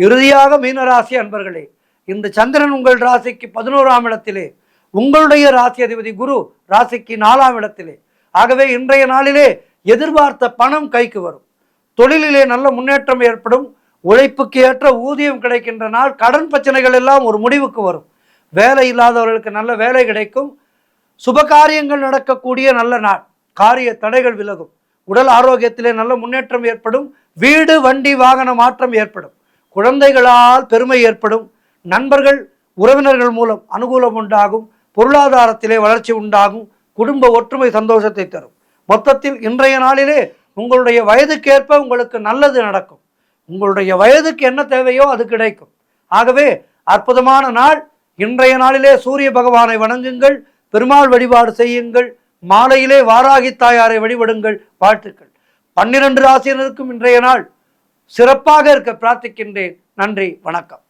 இறுதியாக மீனராசி அன்பர்களே, இந்த சந்திரன் உங்கள் ராசிக்கு 11ஆம் இடத்திலே, உங்களுடைய ராசி அதிபதி குரு ராசிக்கு 4ஆம் இடத்திலே. ஆகவே இன்றைய நாளிலே எதிர்பார்த்த பணம் கைக்கு வரும். தொழிலிலே நல்ல முன்னேற்றம் ஏற்படும். உழைப்புக்கு ஏற்ற ஊதியம் கிடைக்கின்ற நாள். கடன் பிரச்சனைகள் எல்லாம் ஒரு முடிவுக்கு வரும். வேலை இல்லாதவர்களுக்கு நல்ல வேலை கிடைக்கும். சுபகாரியங்கள் நடக்கக்கூடிய நல்ல நாள். காரிய தடைகள் விலகும். உடல் ஆரோக்கியத்திலே நல்ல முன்னேற்றம் ஏற்படும். வீடு வண்டி வாகன மாற்றம் ஏற்படும். குழந்தைகளால் பெருமை ஏற்படும். நண்பர்கள் உறவினர்கள் மூலம் அனுகூலம் உண்டாகும். பொருளாதாரத்திலே வளர்ச்சி உண்டாகும். குடும்ப ஒற்றுமை சந்தோஷத்தை தரும். மொத்தத்தில் இன்றைய நாளிலே உங்களுடைய வயதுக்கேற்ப உங்களுக்கு நல்லது நடக்கும். உங்களுடைய வயதுக்கு என்ன தேவையோ அது கிடைக்கும். ஆகவே அற்புதமான நாள். இன்றைய நாளிலே சூரிய பகவானை வணங்குங்கள். பெருமாள் வழிபாடு செய்யுங்கள். மாலையிலே வாராகி தாயாரை வழிபடுங்கள். வாழ்த்துக்கள். 12 ராசியினருக்கும் இன்றைய நாள் சிறப்பாக இருக்க பிரார்த்திக்கின்றேன். நன்றி, வணக்கம்.